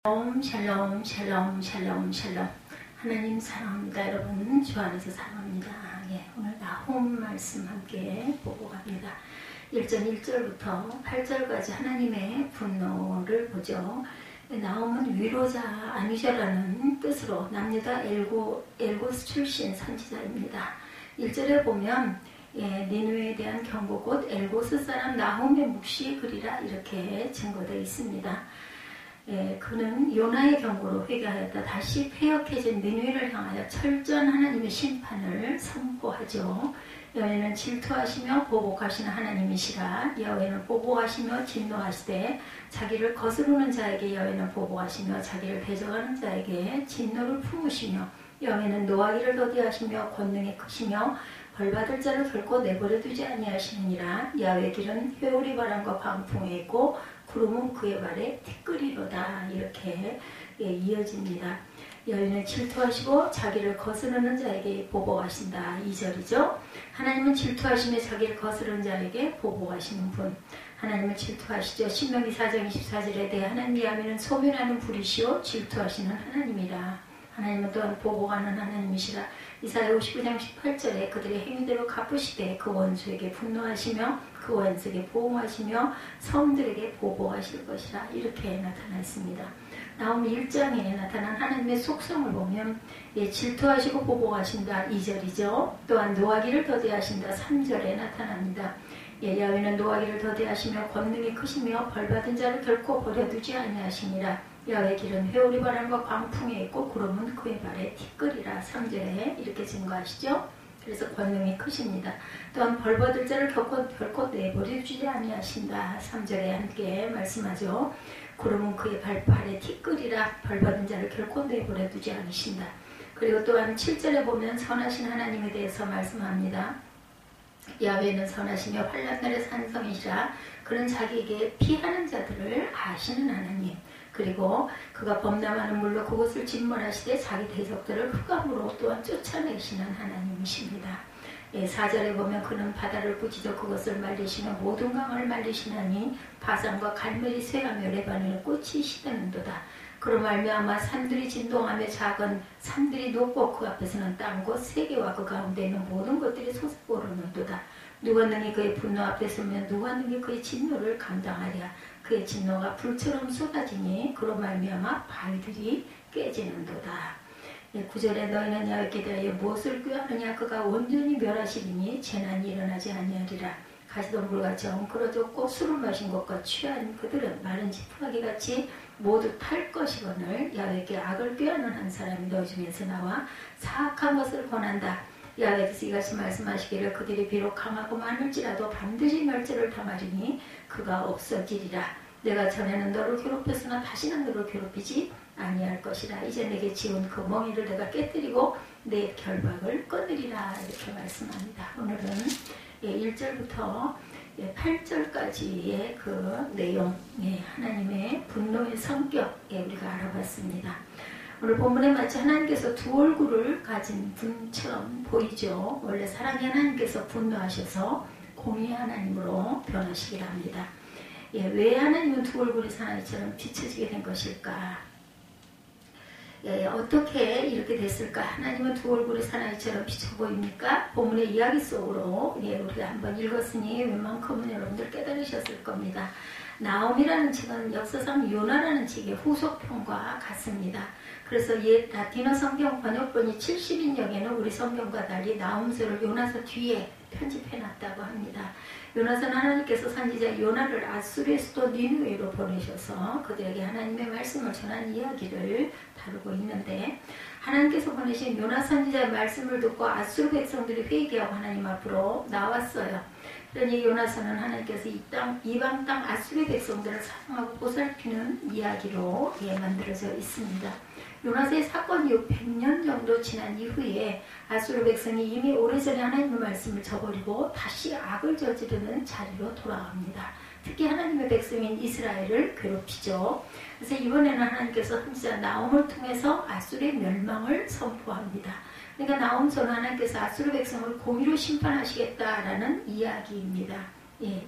샬롬 샬롬 샬롬 샬롬. 하나님 사랑합니다. 여러분 주 안에서 사랑합니다. 오늘 나홈 말씀 함께 보고 갑니다. 1장 1절부터 8절까지 하나님의 분노를 보죠. 나홈은 위로자 아니셔라는 뜻으로 남유다 엘고스 출신 선지자입니다. 1절에 보면 니느웨에 대한 경고 곧 엘고스 사람 나홈의 묵시의 글이라 이렇게 증거되어 있습니다. 그는 요나의 경고로 회개하였다. 다시 폐역해진 니느웨를 향하여 철저한 하나님의 심판을 선포하죠. 여호와는 질투하시며 보복하시는 하나님이시라. 여호와는 보복하시며 진노하시되 자기를 거스르는 자에게 여호와는 보복하시며 자기를 대적하는 자에게 진노를 품으시며 여호와는 노하기를 더디하시며 권능이 크시며 벌받을 자를 결코 내버려 두지 아니하시느니라. 야훼의 길은 회오리 바람과 광풍에 있고 구름은 그의 발에 티끌이로다. 이렇게 이어집니다. 여호와는 질투하시고 자기를 거스르는 자에게 보복하신다. 2절이죠. 하나님은 질투하시며 자기를 거스르는 자에게 보복하시는 분. 하나님은 질투하시죠. 신명기 4장 24절에 대해 하나님 야훼는 소멸하는 불이시오 질투하시는 하나님이라. 하나님은 또한 보복하는 하나님이시라. 이사야 59장 18절에 그들의 행위대로 갚으시되 그 원수에게 분노하시며 그 원수에게 보응하시며 성들에게 보복하실 것이라. 이렇게 나타나 있습니다. 나홈 1장에 나타난 하나님의 속성을 보면 질투하시고 보복하신다 2절이죠. 또한 노하기를 더디하신다 3절에 나타납니다. 야훼는 노하기를 더디하시며 권능이 크시며 벌받은 자를 결코 버려두지 아니하시니라. 야훼의 길은 회오리 바람과 광풍에 있고 구름은 그의 발에 티끌이라. 3절에 이렇게 증거하시죠. 그래서 권능이 크십니다. 또한 벌받을 자를 결코 내버려두지 아니하신다. 3절에 함께 말씀하죠. 구름은 그의 발에 티끌이라. 벌받은 자를 결코 내버려두지 않으신다. 그리고 또한 7절에 보면 선하신 하나님에 대해서 말씀합니다. 야훼는 선하시며 환난날의 산성이시라. 그는 자기에게 피하는 자들을 아시는 하나님. 그리고 그가 범람하는 물로 그곳을 진멸하시되 자기 대적들을 흑암으로 또한 쫓아내시는 하나님이십니다. 4절에 보면 그는 바다를 부지져 그것을 말리시며 모든 강을 말리시나니 바산과 갈멜이 쇠하며 레바논의 꽃이 시드는도다. 그로 말미암아 산들이 진동하며 작은 산들이 높고 그 앞에서는 땅과 세계와 그 가운데 있는 모든 것들이 솟아오르는도다. 누가 능히 그의 분노 앞에 서면 누가 능히 그의 진노를 감당하랴. 그의 진노가 불처럼 쏟아지니 그로 말미암아 바위들이 깨지는도다. 9절에 너희는 야훼께 대하여 무엇을 꾀하느냐. 그가 온전히 멸하시리니 재난이 일어나지 아니하리라. 가시덤불같이 엉클어졌고 술을 마신 것과 취한 그들은 마른 지푸라기같이 모두 탈 것이거늘 야훼께 악을 꾀하는 한 사람이 너희 중에서 나와 사악한 것을 권한다. 야훼께서 이같이 말씀하시기를 그들이 비록 강하고 많을지라도 반드시 멸절을 당하리니 그가 없어지리라. 내가 전에는 너를 괴롭혔으나 다시는 너를 괴롭히지 아니할 것이라. 이제 내게 지은 그 멍이를 내가 깨뜨리고 내 결박을 끊으리라. 이렇게 말씀합니다. 오늘은 1절부터 8절까지의 그 내용, 하나님의 분노의 성격 우리가 알아봤습니다. 오늘 본문에 마치 하나님께서 두 얼굴을 가진 분처럼 보이죠. 원래 사랑의 하나님께서 분노하셔서 공의의 하나님으로 변하시기를 합니다. 왜 하나님은 두 얼굴의 사나이처럼 비춰지게 된 것일까? 어떻게 이렇게 됐을까? 하나님은 두 얼굴의 사나이처럼 비춰 보입니까? 본문의 이야기 속으로 우리가 한번 읽었으니 웬만큼은 여러분들 깨달으셨을 겁니다. 나홈이라는 책은 역사상 요나라는 책의 후속편과 같습니다. 그래서 옛 라틴어 성경 번역본이 70인역에는 우리 성경과 달리 나홈서를 요나서 뒤에 편집해놨다고 합니다. 요나서는 하나님께서 선지자 요나를 아수르의 수도 니느웨로 보내셔서 그들에게 하나님의 말씀을 전한 이야기를 다루고 있는데, 하나님께서 보내신 요나 선지자의 말씀을 듣고 아수르 백성들이 회개하고 하나님 앞으로 나왔어요. 그러니 요나서는 하나님께서 이방 땅 아수르 백성들을 사랑하고 보살피는 이야기로 만들어져 있습니다. 요나서의 사건 이후 100년 정도 지난 이후에 아수르 백성이 이미 오래전에 하나님의 말씀을 저버리고 다시 악을 저지르는 자리로 돌아갑니다. 특히 하나님의 백성인 이스라엘을 괴롭히죠. 그래서 이번에는 하나님께서 선지자 나홈을 통해서 아수르의 멸망을 선포합니다. 그러니까 나홈서는 하나님께서 아수르 백성을 공의로 심판하시겠다라는 이야기입니다.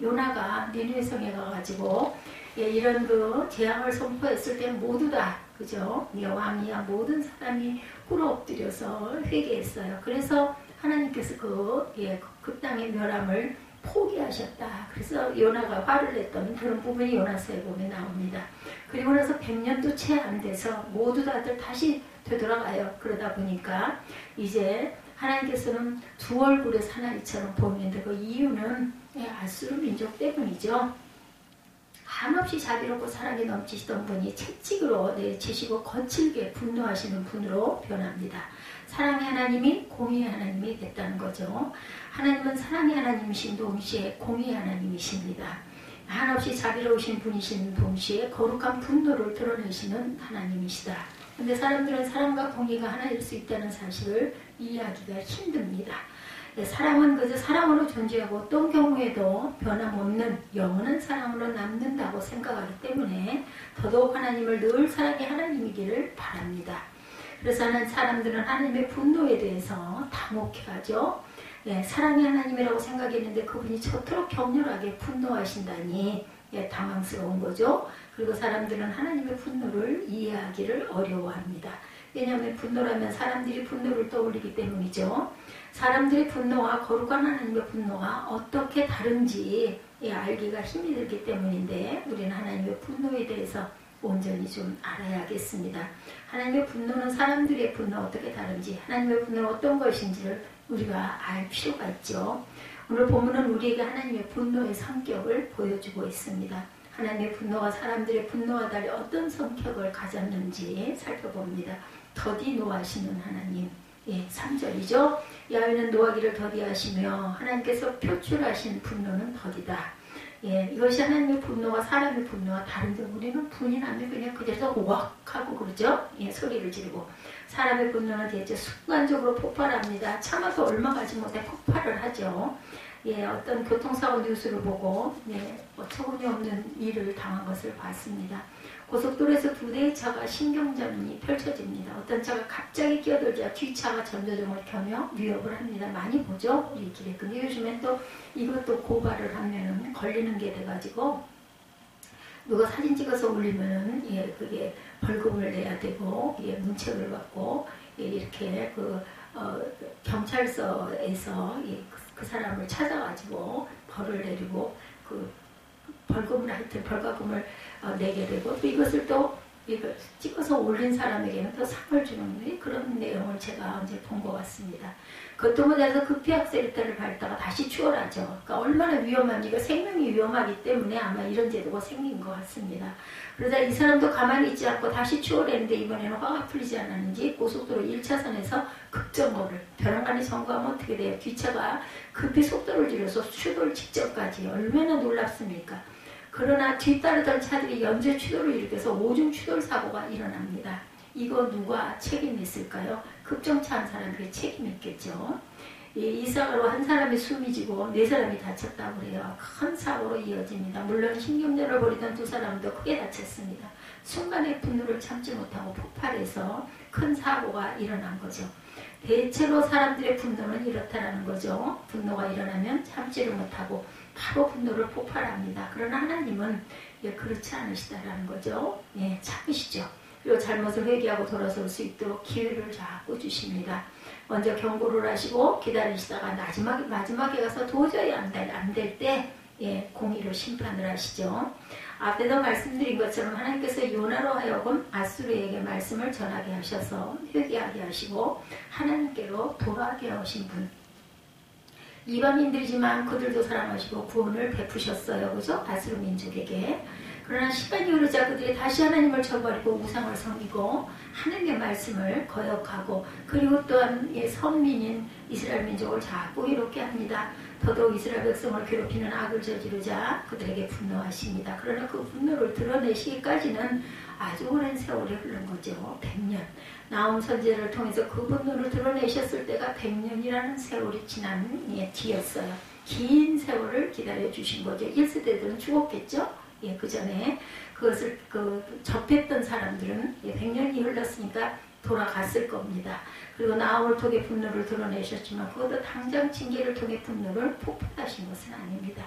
요나가 니느웨 성에 가가지고 이런 그 재앙을 선포했을 때 모두 다 그죠? 예, 왕이야 모든 사람이 꿇어 엎드려서 회개했어요. 그래서 하나님께서 그 땅의 멸함을 포기하셨다. 그래서 요나가 화를 냈던 그런 부분이 요나서에 보면 나옵니다. 그리고 나서 100년도 채 안 돼서 모두 다들 다시 되돌아가요. 그러다 보니까 이제 하나님께서는 두 얼굴의 사나이처럼 보이는데 그 이유는 아수르 민족 때문이죠. 한없이 자비롭고 사랑이 넘치시던 분이 채찍으로 내치시고 거칠게 분노하시는 분으로 변합니다. 사랑의 하나님이 공의의 하나님이 됐다는 거죠. 하나님은 사랑의 하나님이신 동시에 공의의 하나님이십니다. 한없이 자비로우신 분이신 동시에 거룩한 분노를 드러내시는 하나님이시다. 근데 사람들은 사랑과 공의가 하나일 수 있다는 사실을 이해하기가 힘듭니다. 사랑은 그저 사랑으로 존재하고 어떤 경우에도 변함없는 영원한 사랑으로 남는다고 생각하기 때문에 더더욱 하나님을 늘 사랑의 하나님이기를 바랍니다. 그래서 사람들은 하나님의 분노에 대해서 당혹해하죠. 사랑의 하나님이라고 생각했는데 그분이 저토록 격렬하게 분노하신다니 당황스러운 거죠. 그리고 사람들은 하나님의 분노를 이해하기를 어려워합니다. 왜냐하면 분노라면 사람들이 분노를 떠올리기 때문이죠. 사람들의 분노와 거룩한 하나님의 분노가 어떻게 다른지 알기가 힘이 들기 때문인데 우리는 하나님의 분노에 대해서 온전히 좀 알아야겠습니다. 하나님의 분노는 사람들의 분노와 어떻게 다른지, 하나님의 분노는 어떤 것인지를 우리가 알 필요가 있죠. 오늘 본문은 우리에게 하나님의 분노의 성격을 보여주고 있습니다. 하나님의 분노가 사람들의 분노와 달리 어떤 성격을 가졌는지 살펴봅니다. 더디 노하시는 하나님. 3절이죠. 야훼는 노하기를 더디하시며 하나님께서 표출하신 분노는 더디다. 이것이 하나님의 분노와 사람의 분노와 다른데 우리는 분이 나면 그냥 그대로 왁 하고 그러죠. 소리를 지르고 사람의 분노는 대체 순간적으로 폭발합니다. 참아서 얼마 가지 못해 폭발을 하죠. 어떤 교통사고 뉴스를 보고 어처구니 없는 일을 당한 것을 봤습니다. 고속도로에서 두 대의 차가 신경전이 펼쳐집니다. 어떤 차가 갑자기 끼어들자 뒷차가 전조등을 켜며 위협을 합니다. 많이 보죠? 우리 길에. 근데 요즘엔 또 이것도 고발을 하면은 걸리는 게 돼가지고 누가 사진 찍어서 올리면은 그게 벌금을 내야 되고 문책을 받고 이렇게 경찰서에서 그 사람을 찾아가지고 벌을 내리고 벌금을 내게 되고 또 이것을 또 찍어서 올린 사람에게는 또 상을 주는 그런 내용을 제가 언제 본 것 같습니다. 그것도 못해서 급히 악셀레터를 밟다가 다시 추월하죠. 그러니까 얼마나 위험합니까? 생명이 위험하기 때문에 아마 이런 제도가 생긴 것 같습니다. 그러다 이 사람도 가만히 있지 않고 다시 추월했는데 이번에는 화가 풀리지 않았는지 고속도로 1차선에서 급정거를 벼랑간에 점거하면 어떻게 돼요? 뒷차가 급히 속도를 줄여서 추돌 직전까지 얼마나 놀랍습니까? 그러나 뒤따르던 차들이 연쇄 추돌을 일으켜서 오중 추돌 사고가 일어납니다. 이거 누가 책임있을까요? 급정차 한 사람이 책임있겠죠. 이 사고로 한 사람이 숨이 지고 네 사람이 다쳤다고 그래요. 큰 사고로 이어집니다. 물론 신경전을 벌이던 두 사람도 크게 다쳤습니다. 순간의 분노를 참지 못하고 폭발해서 큰 사고가 일어난 거죠. 대체로 사람들의 분노는 이렇다라는 거죠. 분노가 일어나면 참지를 못하고 바로 분노를 폭발합니다. 그러나 하나님은 그렇지 않으시다라는 거죠. 참으시죠. 그리고 잘못을 회개하고 돌아설 수 있도록 기회를 자꾸 주십니다. 먼저 경고를 하시고 기다리시다가 마지막에 가서 도저히 안 될 때 공의로 심판을 하시죠. 앞에도 말씀드린 것처럼 하나님께서 요나로 하여금 아수르에게 말씀을 전하게 하셔서 회개하게 하시고 하나님께로 돌아가게 하신 분. 이방인들이지만 그들도 사랑하시고 구원을 베푸셨어요. 그죠? 아수르 민족에게. 그러나 시간이 흐르자 그들이 다시 하나님을 저버리고 우상을 섬기고 하나님의 말씀을 거역하고 그리고 또한 선민인 이스라엘 민족을 자꾸 괴롭게 합니다. 더더욱 이스라엘 백성을 괴롭히는 악을 저지르자 그들에게 분노하십니다. 그러나 그 분노를 드러내시기까지는 아주 오랜 세월이 흐른 거죠. 100년. 나홈 선지자를 통해서 그 분노를 드러내셨을 때가 100년이라는 세월이 지난 뒤였어요. 긴 세월을 기다려주신 거죠. 1세대들은 죽었겠죠? 그 전에 그것을 접했던 사람들은 100년이 흘렀으니까 돌아갔을 겁니다. 그리고 나홀을 통해 분노를 드러내셨지만 그것도 당장 징계를 통해 분노를 폭발하신 것은 아닙니다.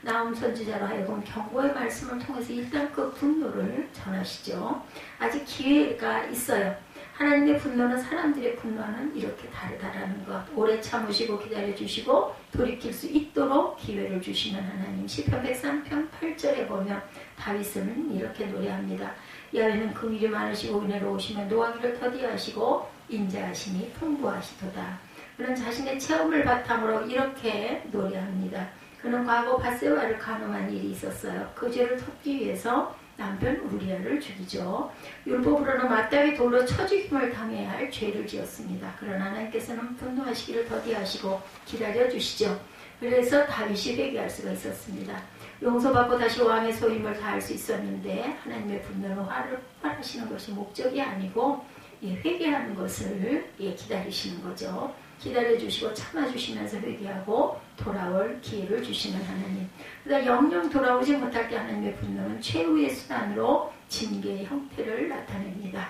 나홈 선지자로 하여금 경고의 말씀을 통해서 일단 그 분노를 전하시죠. 아직 기회가 있어요. 하나님의 분노는 사람들의 분노와는 이렇게 다르다라는 것. 오래 참으시고 기다려주시고 돌이킬 수 있도록 기회를 주시는 하나님. 시편 103편 8절에 보면 다윗은 이렇게 노래합니다. 야훼는 긍휼이 많으시고 은혜로우시며 노하기를 더디하시고 인자하시니 풍부하시도다. 그는 자신의 체험을 바탕으로 이렇게 노래합니다. 그는 과거 밧세바를 간음한 일이 있었어요. 그 죄를 덮기 위해서 남편 우리아를 죽이죠. 율법으로는 마땅히 돌로 쳐 죽임을 당해야 할 죄를 지었습니다. 그러나 하나님께서는 분노하시기를 더디하시고 기다려주시죠. 그래서 다윗이 회개할 수가 있었습니다. 용서받고 다시 왕의 소임을 다할 수 있었는데 하나님의 분노는 화를 폭발하시는 것이 목적이 아니고 회개하는 것을 기다리시는 거죠. 기다려주시고 참아주시면서 회개하고 돌아올 기회를 주시는 하나님. 그러니까 영영 돌아오지 못할 때 하나님의 분노는 최후의 수단으로 징계의 형태를 나타냅니다.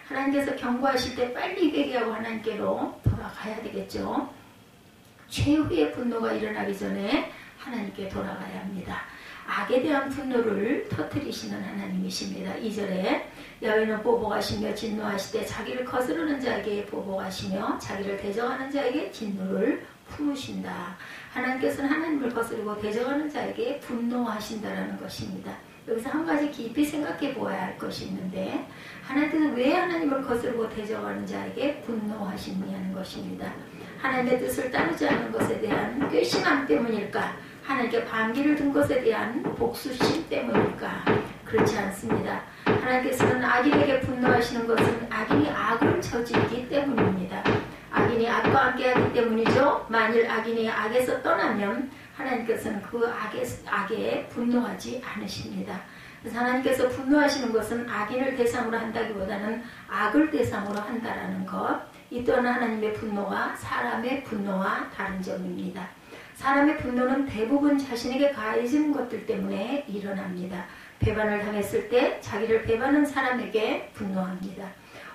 하나님께서 경고하실 때 빨리 회개하고 하나님께로 돌아가야 되겠죠. 최후의 분노가 일어나기 전에 하나님께 돌아가야 합니다. 악에 대한 분노를 터뜨리시는 하나님이십니다. 2절에 야훼는 보복하시며 진노하시되 자기를 거스르는 자에게 보복하시며 자기를 대적하는 자에게 진노를 품으신다. 하나님께서는 하나님을 거스르고 대적하는 자에게 분노하신다라는 것입니다. 여기서 한 가지 깊이 생각해 보아야 할 것이 있는데 하나님께서 왜 하나님을 거스르고 대적하는 자에게 분노하시느냐는 것입니다. 하나님의 뜻을 따르지 않는 것에 대한 괘씸함 때문일까? 하나님께 반기를 든 것에 대한 복수심 때문일까? 그렇지 않습니다. 하나님께서는 악인에게 분노하시는 것은 악인이 악을 저지르기 때문입니다. 악인이 악과 함께하기 때문이죠. 만일 악인이 악에서 떠나면 하나님께서는 그 악에 분노하지 않으십니다. 그래서 하나님께서 분노하시는 것은 악인을 대상으로 한다기보다는 악을 대상으로 한다라는 것. 이 또한 하나님의 분노가 사람의 분노와 다른 점입니다. 사람의 분노는 대부분 자신에게 가해지는 것들 때문에 일어납니다. 배반을 당했을 때 자기를 배반한 사람에게 분노합니다.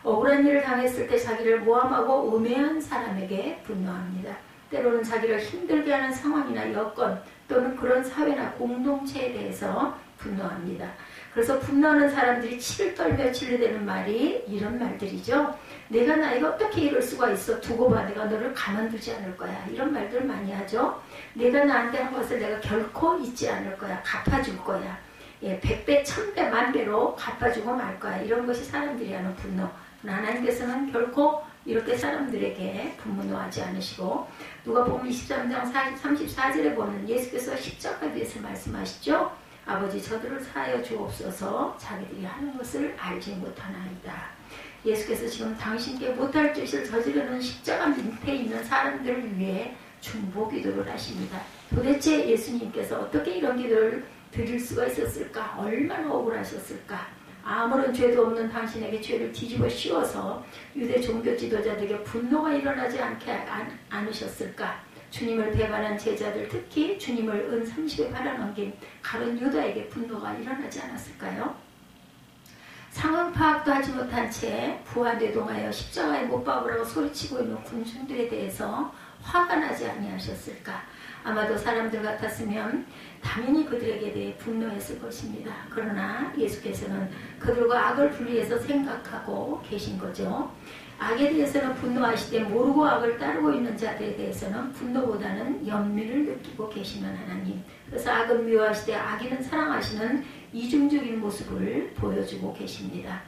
억울한 일을 당했을 때 자기를 모함하고 음해한 사람에게 분노합니다. 때로는 자기를 힘들게 하는 상황이나 여건 또는 그런 사회나 공동체에 대해서 분노합니다. 그래서 분노하는 사람들이 치를 떨며 진리되는 말이 이런 말들이죠. 내가 나이가 어떻게 이럴 수가 있어. 두고 봐. 내가 너를 가만두지 않을 거야. 이런 말들 많이 하죠. 내가 나한테 한 것을 내가 결코 잊지 않을 거야. 갚아줄 거야. 100배, 1000배, 만배로 갚아주고 말 거야. 이런 것이 사람들이 하는 분노. 하나님께서는 결코 이렇게 사람들에게 분노하지 않으시고 누가복음 23장 34절에 보면 예수께서 십자가에 대해서 말씀하시죠. 아버지 저들을 사하여 주옵소서 자기들이 하는 것을 알지 못하나이다. 예수께서 지금 당신께 못할 짓을 저지르는 십자가 밑에 있는 사람들을 위해 중보 기도를 하십니다. 도대체 예수님께서 어떻게 이런 기도를 드릴 수가 있었을까? 얼마나 억울하셨을까? 아무런 죄도 없는 당신에게 죄를 뒤집어 씌워서 유대 종교 지도자들에게 분노가 일어나지 않으셨을까? 주님을 배반한 제자들, 특히 주님을 은 30에 팔아넘긴 가룟 유다에게 분노가 일어나지 않았을까요? 상황 파악도 하지 못한 채 부하대동하여 십자가에 못 박으라고 소리치고 있는 군중들에 대해서 화가 나지 아니하셨을까? 아마도 사람들 같았으면 당연히 그들에게 대해 분노했을 것입니다. 그러나 예수께서는 그들과 악을 분리해서 생각하고 계신 거죠. 악에 대해서는 분노하시되 모르고 악을 따르고 있는 자들에 대해서는 분노보다는 연민을 느끼고 계시는 하나님. 그래서 악은 미워하시되 악인은 사랑하시는 이중적인 모습을 보여주고 계십니다.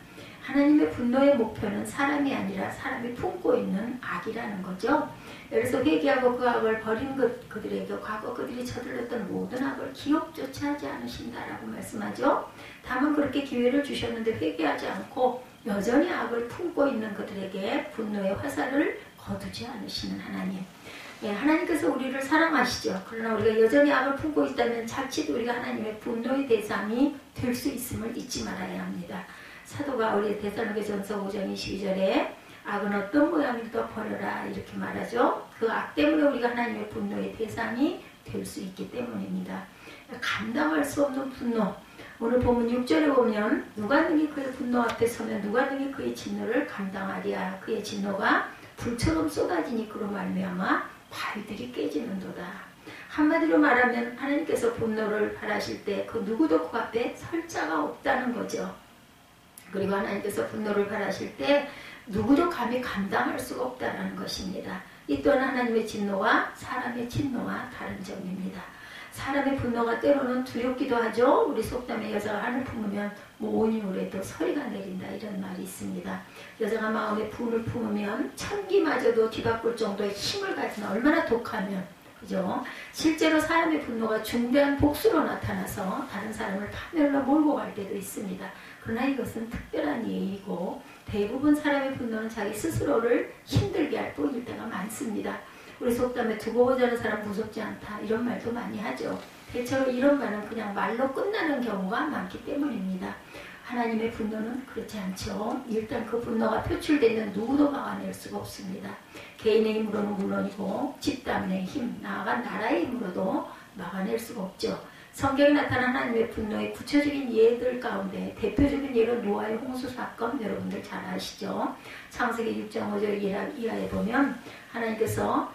하나님의 분노의 목표는 사람이 아니라 사람이 품고 있는 악이라는 거죠. 그래서 회개하고 그 악을 버린 그들에게 과거 그들이 저질렀던 모든 악을 기억조차 하지 않으신다라고 말씀하죠. 다만 그렇게 기회를 주셨는데 회개하지 않고 여전히 악을 품고 있는 그들에게 분노의 화살을 거두지 않으시는 하나님. 하나님께서 우리를 사랑하시죠. 그러나 우리가 여전히 악을 품고 있다면 자칫 우리가 하나님의 분노의 대상이 될 수 있음을 잊지 말아야 합니다. 사도가 우리 데살로니가전서 5장 22절에 악은 어떤 모양이든 버려라 이렇게 말하죠. 그 악 때문에 우리가 하나님의 분노의 대상이 될 수 있기 때문입니다. 감당할 수 없는 분노. 오늘 보면 6절에 보면 누가 능히 그의 분노 앞에 서면 누가 능히 그의 진노를 감당하리야. 그의 진노가 불처럼 쏟아지니 그로 말미암아 바위들이 깨지는도다. 한마디로 말하면 하나님께서 분노를 바라실 때 그 누구도 그 앞에 설 자가 없다는 거죠. 그리고 하나님께서 분노를 바라실 때 누구도 감히 감당할 수가 없다는 것입니다. 이 또한 하나님의 진노와 사람의 진노와 다른 점입니다. 사람의 분노가 때로는 두렵기도 하죠. 우리 속담에 여자가 한을 품으면 온 힘으로 서리가 내린다 이런 말이 있습니다. 여자가 마음에 분을 품으면 천기마저도 뒤바꿀 정도의 힘을 가진 얼마나 독하면, 그죠? 실제로 사람의 분노가 중대한 복수로 나타나서 다른 사람을 파멸로 몰고 갈 때도 있습니다. 그러나 이것은 특별한 예의고 대부분 사람의 분노는 자기 스스로를 힘들게 할 뿐일 때가 많습니다. 우리 속담에 두고 보자는 사람 무섭지 않다 이런 말도 많이 하죠. 대체로 이런 말은 그냥 말로 끝나는 경우가 많기 때문입니다. 하나님의 분노는 그렇지 않죠. 일단 그 분노가 표출되면 누구도 막아낼 수가 없습니다. 개인의 힘으로는 물론이고 집단의 힘, 나아가 나라의 힘으로도 막아낼 수가 없죠. 성경에 나타난 하나님의 분노의 구체적인 예들 가운데 대표적인 예로 노아의 홍수 사건 여러분들 잘 아시죠. 창세기 6장 5절 이하에 보면 하나님께서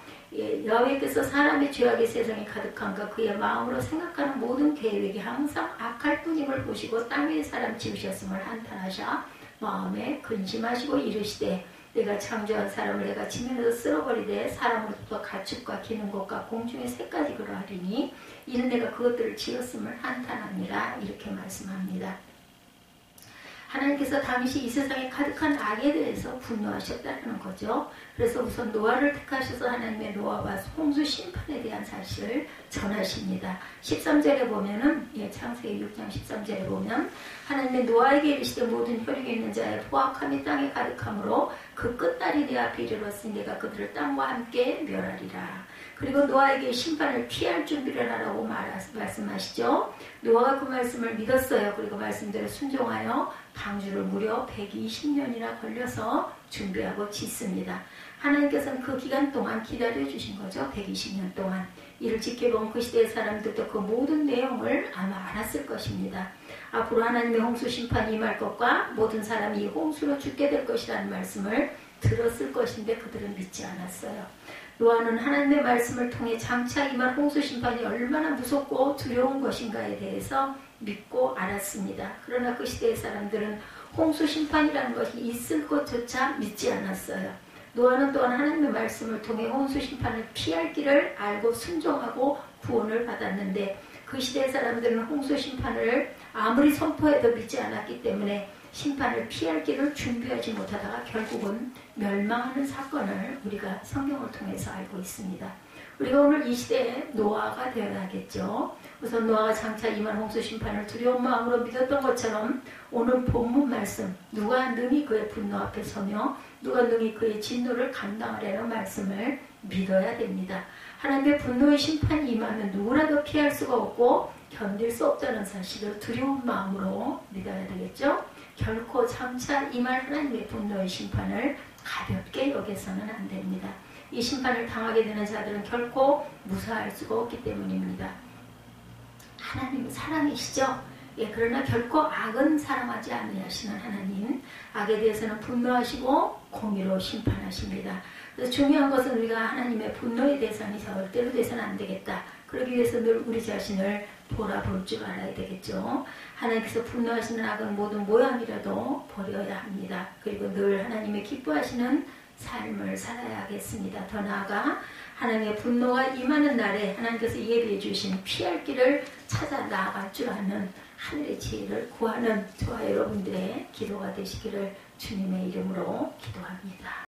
여호와께서 사람의 죄악이 세상에 가득한가 그의 마음으로 생각하는 모든 계획이 항상 악할 뿐임을 보시고 땅 위에 사람 지으셨음을 한탄하셔 마음에 근심하시고 이르시되 내가 창조한 사람을 내가 지면에서 쓸어버리되 사람으로부터 가축과 기는 것과 공중의 새까지 그러하리니 이는 내가 그것들을 지었음을 한탄합니다. 이렇게 말씀합니다. 하나님께서 당시 이 세상에 가득한 악에 대해서 분노하셨다는 거죠. 그래서 우선 노아를 택하셔서 하나님의 노아와 홍수 심판에 대한 사실을 전하십니다. 13절에 보면은 창세기 6장 13절에 보면 하나님의 노아에게 이르시되 모든 혈육에 있는 자의 포악함이 땅에 가득함으로 그 끝날이 내 앞에 이르렀으니 내가 그들을 땅과 함께 멸하리라. 그리고 노아에게 심판을 피할 준비를 하라고 말씀하시죠. 노아가 그 말씀을 믿었어요. 그리고 말씀대로 순종하여 방주를 무려 120년이나 걸려서 준비하고 짓습니다. 하나님께서는 그 기간 동안 기다려주신 거죠. 120년 동안. 이를 지켜본 그 시대의 사람들도 그 모든 내용을 아마 알았을 것입니다. 앞으로 하나님의 홍수 심판이 임할 것과 모든 사람이 이 홍수로 죽게 될 것이라는 말씀을 들었을 것인데 그들은 믿지 않았어요. 노아는 하나님의 말씀을 통해 장차 임할 홍수 심판이 얼마나 무섭고 두려운 것인가에 대해서 믿고 알았습니다. 그러나 그 시대의 사람들은 홍수 심판이라는 것이 있을 것조차 믿지 않았어요. 노아는 또한 하나님의 말씀을 통해 홍수 심판을 피할 길을 알고 순종하고 구원을 받았는데 그 시대의 사람들은 홍수 심판을 아무리 선포해도 믿지 않았기 때문에 심판을 피할 길을 준비하지 못하다가 결국은 멸망하는 사건을 우리가 성경을 통해서 알고 있습니다. 우리가 오늘 이 시대에 노아가 되어야겠죠. 우선 노아가 장차 임할 홍수 심판을 두려운 마음으로 믿었던 것처럼 오늘 본문 말씀 누가 능히 그의 분노 앞에 서며 누가 능히 그의 진노를 감당하려는 말씀을 믿어야 됩니다. 하나님의 분노의 심판이 임하면 누구라도 피할 수가 없고 견딜 수 없다는 사실을 두려운 마음으로 믿어야 되겠죠. 결코 장차 임할 하나님의 분노의 심판을 가볍게 여겨서는 안 됩니다. 이 심판을 당하게 되는 자들은 결코 무사할 수가 없기 때문입니다. 하나님은 사랑이시죠? 그러나 결코 악은 사랑하지 않으시는 하나님, 악에 대해서는 분노하시고 공의로 심판하십니다. 그래서 중요한 것은 우리가 하나님의 분노의 대상이 절대로 돼서는 안 되겠다. 그러기 위해서 늘 우리 자신을 돌아볼 줄 알아야 되겠죠. 하나님께서 분노하시는 악은 모든 모양이라도 버려야 합니다. 그리고 늘 하나님의 기뻐하시는 삶을 살아야겠습니다. 더 나아가 하나님의 분노가 임하는 날에 하나님께서 예비해 주신 피할 길을 찾아 나아갈 줄 아는 하늘의 지혜를 구하는 저와 여러분들의 기도가 되시기를 주님의 이름으로 기도합니다.